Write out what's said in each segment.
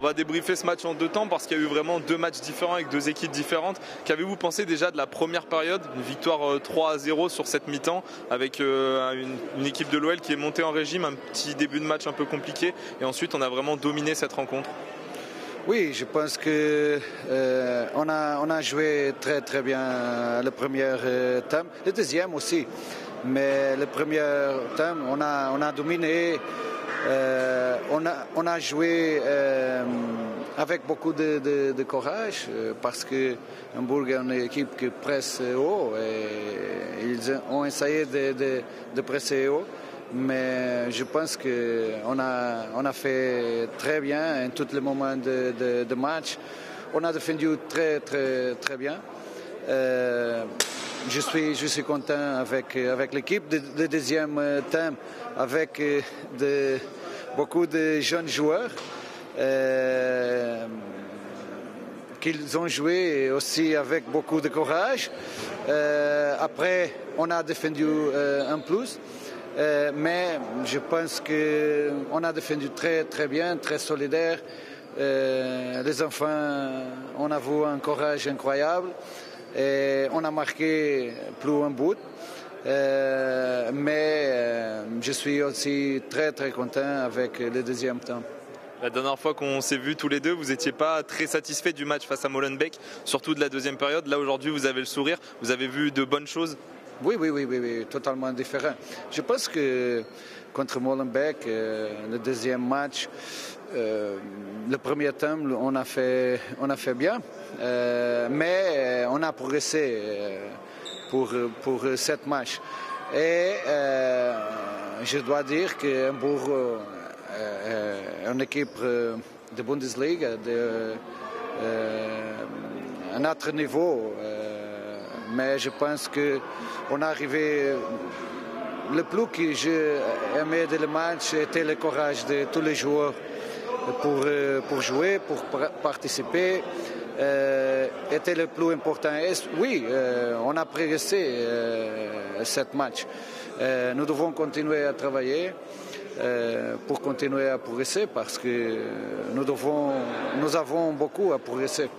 On va débriefer ce match en deux temps parce qu'il y a eu vraiment deux matchs différents avec deux équipes différentes. Qu'avez-vous pensé déjà de la première période? Une victoire 3-0 sur cette mi-temps avec une équipe de l'OL qui est montée en régime, un petit début de match un peu compliqué et ensuite on a vraiment dominé cette rencontre. Oui, je pense que on a joué très très bien le premier thème, le deuxième aussi. Mais le premier thème, on a dominé. On a joué avec beaucoup de courage parce que Hambourg est une équipe qui presse haut et ils ont essayé de presser haut. Mais je pense qu'on a fait très bien en tous les moments de match. On a défendu très très très bien. Je suis content avec l'équipe. Le deuxième thème, avec beaucoup de jeunes joueurs qu'ils ont joué aussi avec beaucoup de courage. Après, on a défendu un plus. Mais je pense qu'on a défendu très très bien, très solidaire. Les enfants, on a vu un courage incroyable. Et on a marqué plus un but, mais je suis aussi très très content avec le deuxième temps. La dernière fois qu'on s'est vus tous les deux, vous n'étiez pas très satisfait du match face à Molenbeek, surtout de la deuxième période. Là aujourd'hui, vous avez le sourire, vous avez vu de bonnes choses. Oui, totalement différent. Je pense que contre Molenbeek, le deuxième match, le premier temps, on a fait bien, mais on a progressé pour cette match. Et je dois dire que Hambourg est une équipe de Bundesliga, un autre niveau. Mais je pense qu'on est arrivé. Le plus que j'aimais de le match était le courage de tous les joueurs pour jouer, pour participer. Était le plus important. Et oui, on a progressé ce match. Nous devons continuer à travailler pour continuer à progresser parce que nous avons beaucoup à progresser.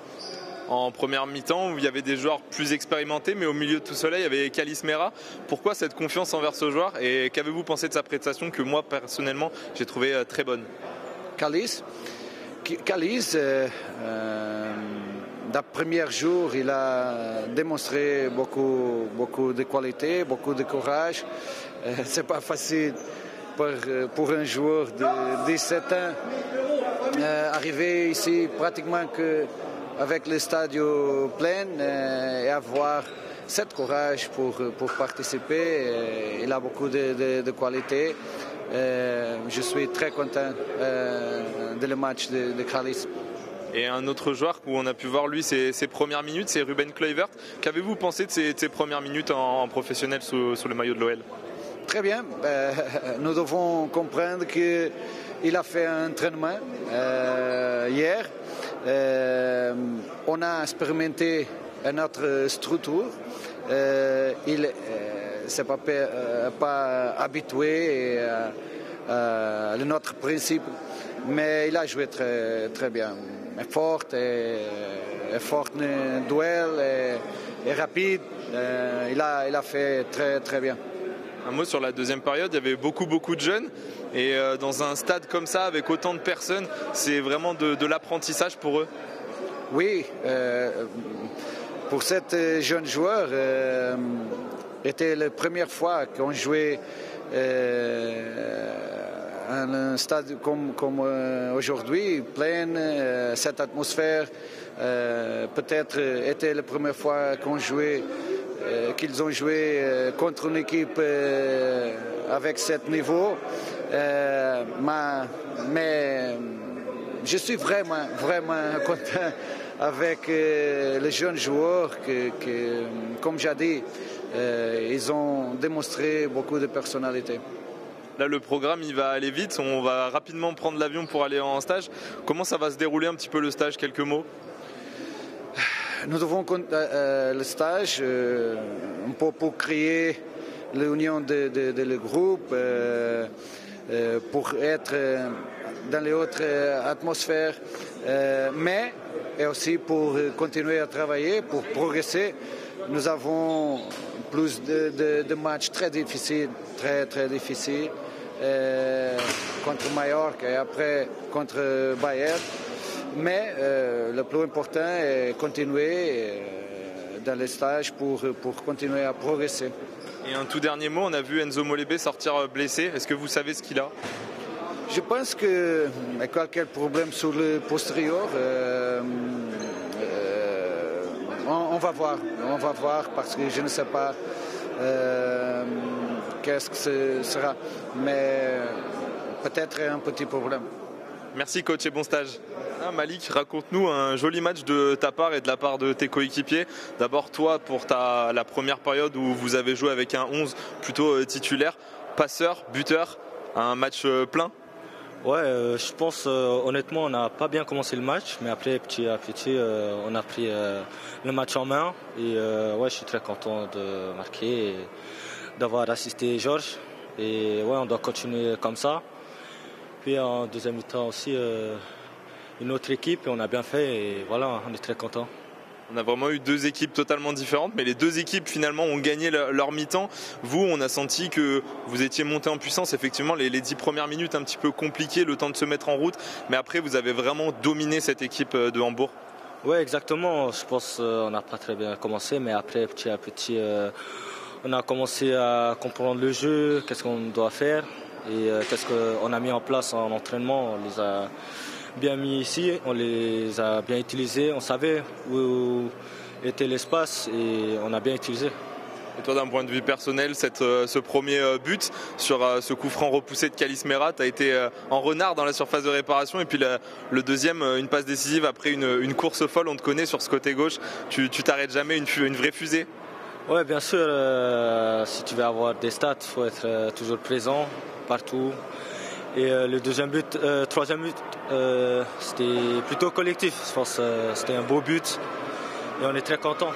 En première mi-temps, il y avait des joueurs plus expérimentés, mais au milieu de tout cela, il y avait Kalis Mera. Pourquoi cette confiance envers ce joueur et qu'avez-vous pensé de sa prestation que moi, personnellement, j'ai trouvé très bonne? Kalis, dans le premier jour, il a démontré beaucoup de qualité, beaucoup de courage. C'est pas facile pour un joueur de 17 ans arriver ici pratiquement que avec le stade plein et avoir ce courage pour participer. Il a beaucoup de qualité. Je suis très content de le match de Kalis. Et un autre joueur où on a pu voir lui ses premières minutes, c'est Ruben Kluivert. Qu'avez-vous pensé de ses premières minutes en professionnel sous le maillot de l'OL? Très bien. Nous devons comprendre qu'il a fait un entraînement hier. On a expérimenté notre structure. Il s'est pas habitué à notre principe, mais il a joué très, très bien. Fort en duel et rapide. Il a fait très, très bien. Un mot sur la deuxième période, il y avait beaucoup de jeunes et dans un stade comme ça avec autant de personnes, c'est vraiment de l'apprentissage pour eux. Oui, pour ces jeunes joueurs, c'était la première fois qu'on jouait un stade comme aujourd'hui, plein, cette atmosphère. Peut-être était la première fois qu'ils ont joué contre une équipe avec ce niveau. Mais je suis vraiment content avec les jeunes joueurs que comme j'ai dit, ils ont démontré beaucoup de personnalité. Là, le programme, il va aller vite. On va rapidement prendre l'avion pour aller en stage. Comment ça va se dérouler un petit peu le stage? Quelques mots? Nous devons le stage un peu pour créer l'union de le groupe. pour être dans les autres atmosphères, mais et aussi pour continuer à travailler, pour progresser. Nous avons plus de matchs très difficiles, très difficiles, contre Mallorca et après contre Bayern. Mais le plus important est continuer dans les stages pour continuer à progresser. Et un tout dernier mot, on a vu Enzo Molébé sortir blessé. Est-ce que vous savez ce qu'il a? Je pense qu'il y a quelques problèmes sur le postérieur. On va voir parce que je ne sais pas qu'est-ce que ce sera. Mais peut-être un petit problème. Merci coach et bon stage. Malik, raconte-nous un joli match de ta part et de la part de tes coéquipiers. D'abord toi pour la première période où vous avez joué avec un 11 plutôt titulaire, passeur, buteur, un match plein. Ouais, je pense honnêtement on n'a pas bien commencé le match, mais après petit à petit on a pris le match en main et ouais, je suis très content de marquer et d'avoir assisté Georges et ouais, on doit continuer comme ça. Puis en deuxième mi-temps aussi une autre équipe et on a bien fait et voilà, on est très content. On a vraiment eu deux équipes totalement différentes, mais les deux équipes finalement ont gagné leur mi-temps. Vous, on a senti que vous étiez monté en puissance. Effectivement, les 10 premières minutes un petit peu compliquées, le temps de se mettre en route, mais après vous avez vraiment dominé cette équipe de Hambourg. Oui, exactement. Je pense qu'on n'a pas très bien commencé, mais après petit à petit on a commencé à comprendre le jeu, qu'est-ce qu'on doit faire et qu'est-ce qu'on a mis en place en entraînement. On les a bien mis ici, on les a bien utilisés, on savait où était l'espace et on a bien utilisé. Et toi, d'un point de vue personnel, ce premier but sur ce coup franc repoussé de Kalis Mera, tu as été en renard dans la surface de réparation et puis le deuxième, une passe décisive après une course folle, on te connaît sur ce côté gauche, tu t'arrêtes jamais, une vraie fusée. Oui, bien sûr, si tu veux avoir des stats, il faut être toujours présent partout. Et le troisième but, c'était plutôt collectif. Je pense c'était un beau but et on est très contents.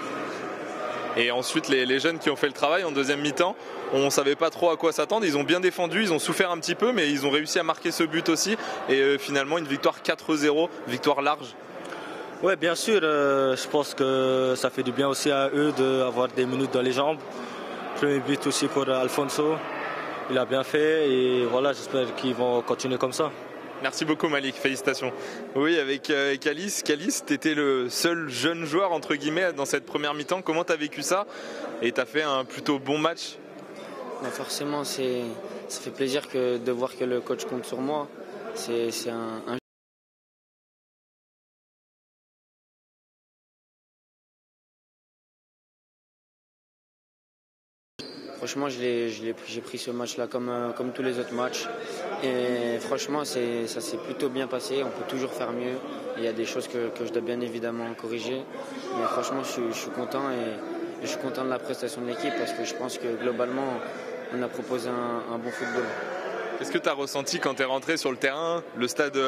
Et ensuite, les jeunes qui ont fait le travail en deuxième mi-temps, on ne savait pas trop à quoi s'attendre. Ils ont bien défendu, ils ont souffert un petit peu, mais ils ont réussi à marquer ce but aussi. Et finalement, une victoire 4-0, victoire large. Oui, bien sûr. Je pense que ça fait du bien aussi à eux d'avoir des minutes dans les jambes. Premier but aussi pour Alfonso. Il a bien fait et voilà, j'espère qu'ils vont continuer comme ça. Merci beaucoup Malik, félicitations. Oui, avec Kalis, tu étais le seul jeune joueur entre guillemets dans cette première mi-temps. Comment tu as vécu ça? Et tu as fait un plutôt bon match? Forcément, ça fait plaisir de voir que le coach compte sur moi. C'est un Franchement, j'ai pris ce match-là comme tous les autres matchs. Et franchement, ça s'est plutôt bien passé. On peut toujours faire mieux. Il y a des choses que je dois bien évidemment corriger. Mais franchement, je suis content et je suis content de la prestation de l'équipe parce que je pense que globalement, on a proposé un bon football. Qu'est-ce que tu as ressenti quand tu es rentré sur le terrain, le stade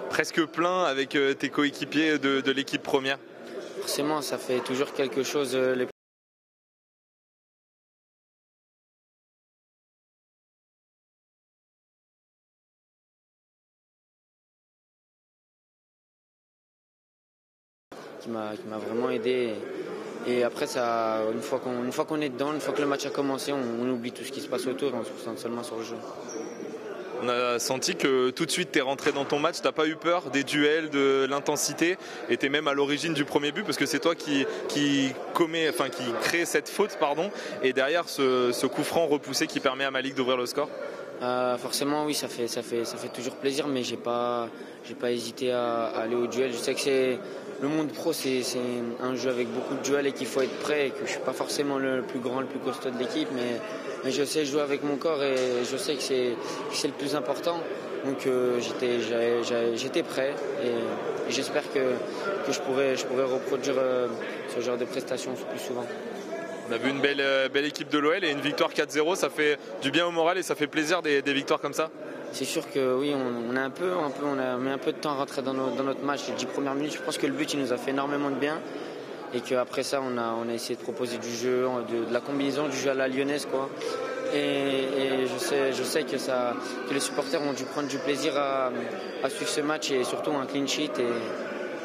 presque plein avec tes coéquipiers de l'équipe première? Forcément, ça fait toujours quelque chose. Qui m'a vraiment aidé. Et après, une fois qu'on est dedans, une fois que le match a commencé, on oublie tout ce qui se passe autour et on se concentre seulement sur le jeu. On a senti que tout de suite tu es rentré dans ton match, tu n'as pas eu peur des duels, de l'intensité, et tu es même à l'origine du premier but parce que c'est toi qui crée cette faute, et derrière ce coup franc repoussé qui permet à Malik d'ouvrir le score. Forcément oui, ça fait toujours plaisir, mais j'ai pas hésité à aller au duel. Je sais que le monde pro, c'est un jeu avec beaucoup de duels et qu'il faut être prêt, et que je suis pas forcément le plus grand, le plus costaud de l'équipe, mais je sais jouer avec mon corps et je sais que c'est le plus important. Donc j'étais prêt et j'espère que je pourrais reproduire ce genre de prestations plus souvent. On a vu une belle équipe de l'OL et une victoire 4-0, ça fait du bien au moral et ça fait plaisir des victoires comme ça. C'est sûr que oui, on a mis un peu de temps à rentrer dans notre match. Les 10 premières minutes, je pense que le but il nous a fait énormément de bien et qu'après ça on a essayé de proposer du jeu, de la combinaison du jeu à la lyonnaise, quoi. Et je sais que les supporters ont dû prendre du plaisir à suivre ce match et surtout un clean sheet.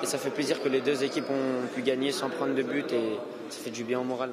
Et ça fait plaisir que les deux équipes ont pu gagner sans prendre de but et ça fait du bien au moral.